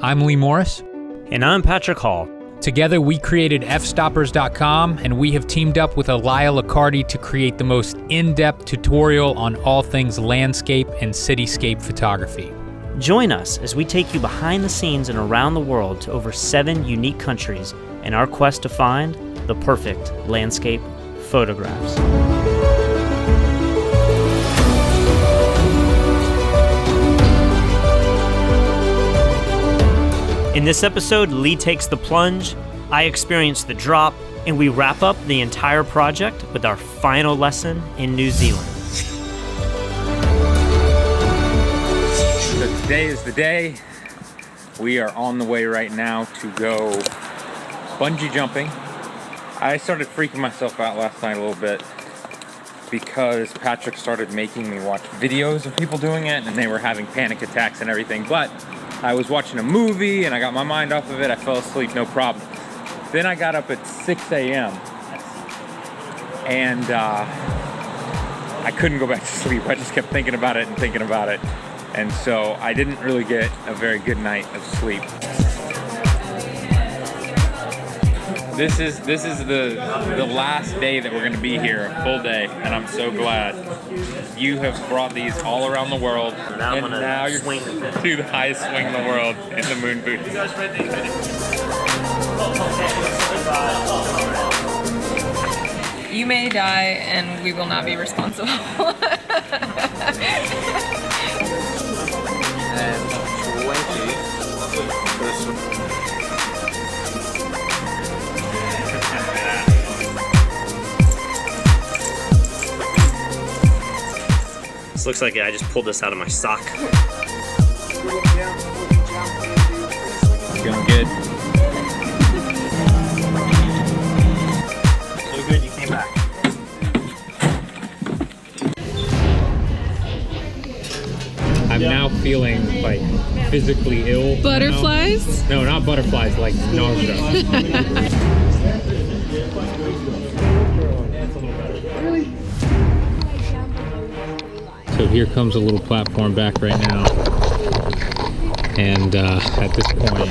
I'm Lee Morris. And I'm Patrick Hall. Together we created Fstoppers.com, and we have teamed up with Elia Liccardi to create the most in-depth tutorial on all things landscape and cityscape photography. Join us as we take you behind the scenes and around the world to over 7 unique countries in our quest to find the perfect landscape photographs. In this episode, Lee takes the plunge, I experience the drop, and we wrap up the entire project with our final lesson in New Zealand. So today is the day. We are on the way right now to go bungee jumping. I started freaking myself out last night a little bit because Patrick started making me watch videos of people doing it and they were having panic attacks and everything, but I was watching a movie and I got my mind off of it. I fell asleep, no problem. Then I got up at 6 a.m. and I couldn't go back to sleep. I just kept thinking about it and thinking about it. And so I didn't really get a very good night of sleep. This is the last day that we're gonna be here, a full day, and I'm so glad. You have brought these all around the world, and now you're swing to the highest swing in the world in the moon boots. You may die, and we will not be responsible. And 20 this one. This looks like I just pulled this out of my sock. Feeling good. So good you came back. I'm now feeling like physically ill. Butterflies? No, not butterflies, like nausea. So here comes a little platform back right now. And at this point,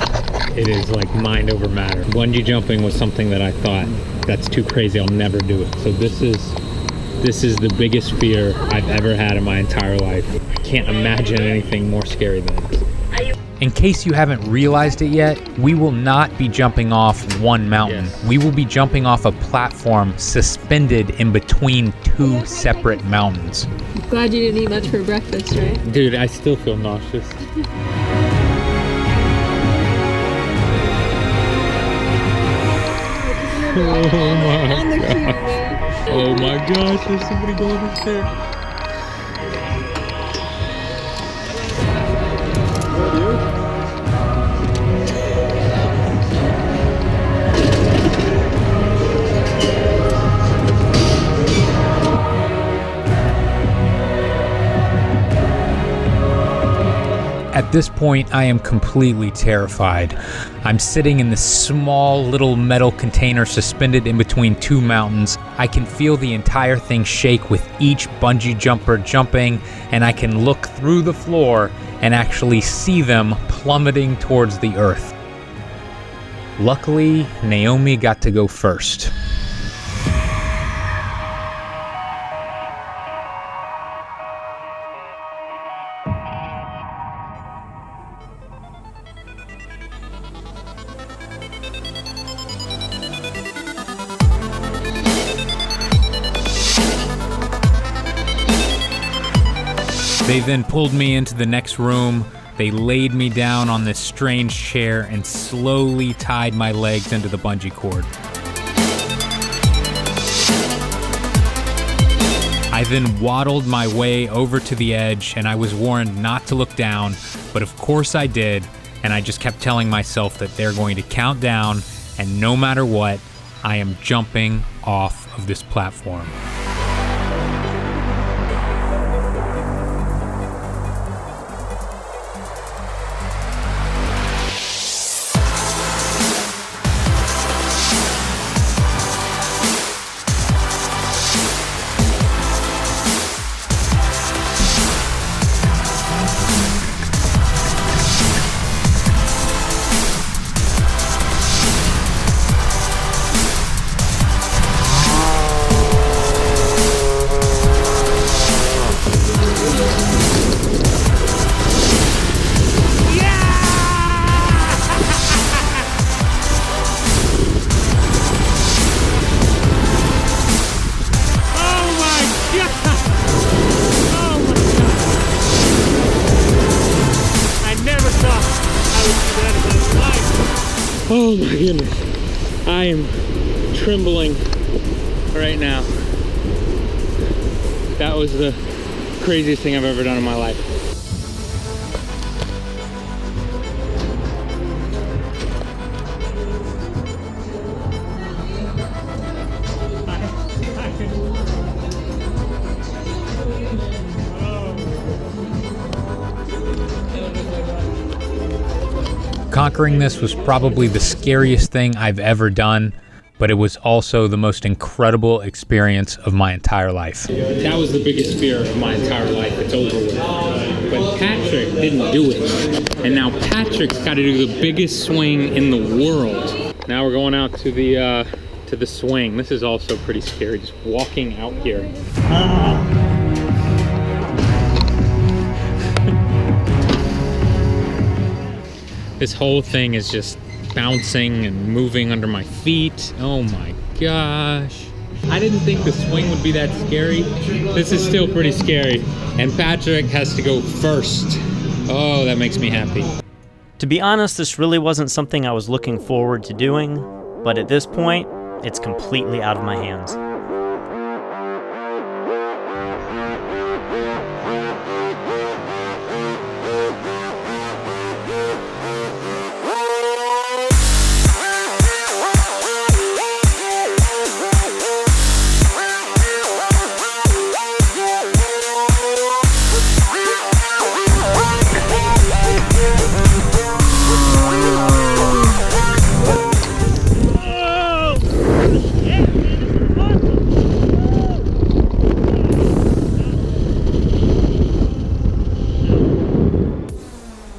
it is like mind over matter. Bungee jumping was something that I thought, that's too crazy, I'll never do it. So this is the biggest fear I've ever had in my entire life. I can't imagine anything more scary than this. In case you haven't realized it yet, we will not be jumping off one mountain. Yes. We will be jumping off a platform suspended in between 2 separate mountains. Glad you didn't eat much for breakfast, right? Dude, I still feel nauseous. Oh my gosh, there's somebody going up there. At this point, I am completely terrified. I'm sitting in this small little metal container suspended in between 2 mountains. I can feel the entire thing shake with each bungee jumper jumping, and I can look through the floor and actually see them plummeting towards the earth. Luckily, Naomi got to go first. They then pulled me into the next room. They laid me down on this strange chair and slowly tied my legs into the bungee cord. I then waddled my way over to the edge, and I was warned not to look down, but of course I did, and I just kept telling myself that they're going to count down, and no matter what, I am jumping off of this platform. Oh my goodness. I am trembling right now. That was the craziest thing I've ever done in my life. Conquering this was probably the scariest thing I've ever done, but it was also the most incredible experience of my entire life. That was the biggest fear of my entire life. It's over with. But Patrick didn't do it. And now Patrick's got to do the biggest swing in the world. Now we're going out to the swing. This is also pretty scary, just walking out here. This whole thing is just bouncing and moving under my feet. Oh my gosh. I didn't think the swing would be that scary. This is still pretty scary. And Patrick has to go first. Oh, that makes me happy. To be honest, this really wasn't something I was looking forward to doing, but at this point, it's completely out of my hands.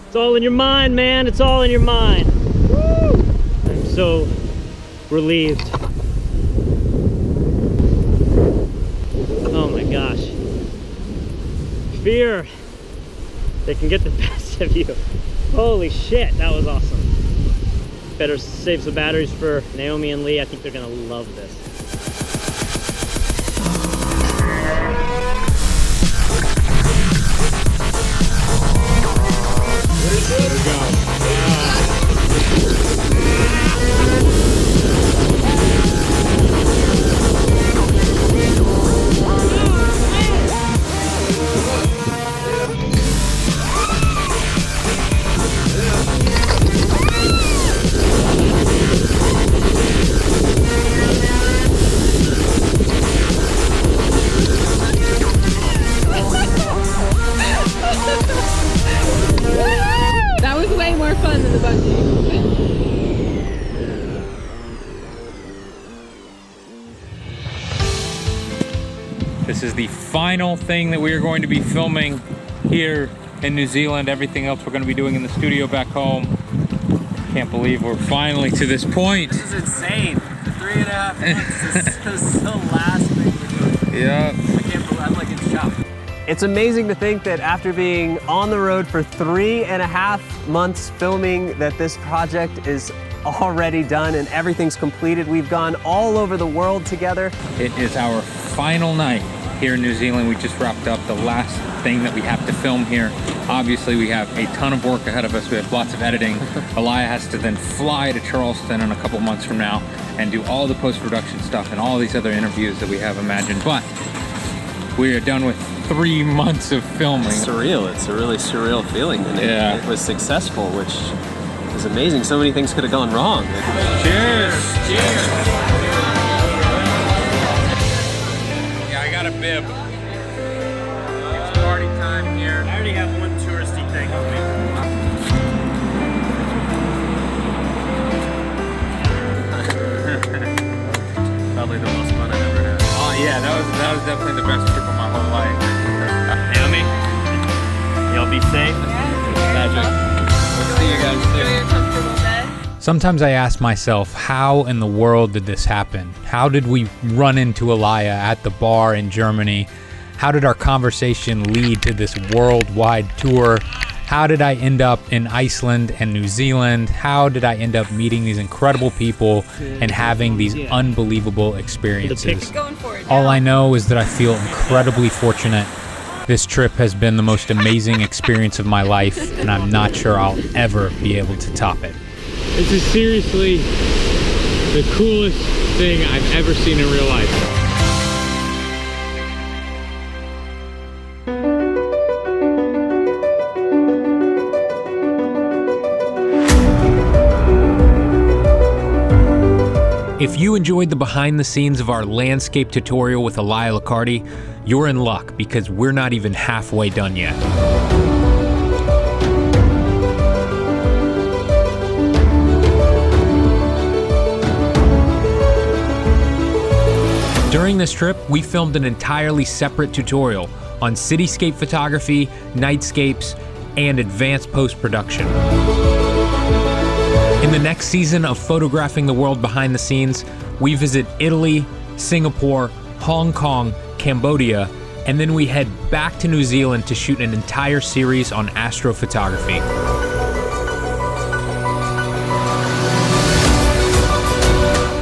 It's all in your mind, man. It's all in your mind. Woo! I'm so relieved. Oh my gosh. Fear. They can get the best of you. Holy shit, that was awesome. Better save some batteries for Naomi and Lee. I think they're gonna love this. That was way more fun than the bungee. This is the final thing that we are going to be filming here in New Zealand. Everything else we're going to be doing in the studio back home. Can't believe we're finally to this point. This is insane. 3.5 months. This is the last thing we're doing. Yeah. I can't believe, I'm like in shock. It's amazing to think that after being on the road for 3.5 months filming, that this project is already done and everything's completed. We've gone all over the world together. It is our final night here in New Zealand. We just wrapped up the last thing that we have to film here. Obviously, we have a ton of work ahead of us. We have lots of editing. Elia has to then fly to Charleston in a couple months from now and do all the post-production stuff and all these other interviews that we have imagined. But we are done with 3 months of filming. It's surreal. It's a really surreal feeling. And Yeah. it was successful, which is amazing. So many things could have gone wrong. Cheers! Cheers! Yeah, I got a bib. It's party time here. I already have one touristy thing on me. Probably the most fun I've ever had. Oh yeah, that was definitely the best trip of my whole life. Naomi, y'all be safe. Magic. We'll see you guys soon. Sometimes I ask myself, how in the world did this happen? How did we run into Elia at the bar in Germany? How did our conversation lead to this worldwide tour? How did I end up in Iceland and New Zealand? How did I end up meeting these incredible people and having these unbelievable experiences? Going for it. All I know is that I feel incredibly fortunate. This trip has been the most amazing experience of my life, and I'm not sure I'll ever be able to top it. This is seriously the coolest thing I've ever seen in real life. If you enjoyed the behind the scenes of our landscape tutorial with Elia Liccardi, you're in luck because we're not even halfway done yet. During this trip, we filmed an entirely separate tutorial on cityscape photography, nightscapes, and advanced post-production. In the next season of Photographing the World Behind the Scenes, we visit Italy, Singapore, Hong Kong, Cambodia, and then we head back to New Zealand to shoot an entire series on astrophotography.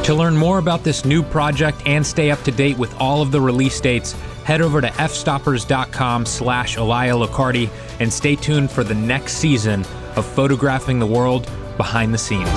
To learn more about this new project and stay up to date with all of the release dates, head over to fstoppers.com/Elia Liccardi and stay tuned for the next season of Photographing the World Behind the Scenes.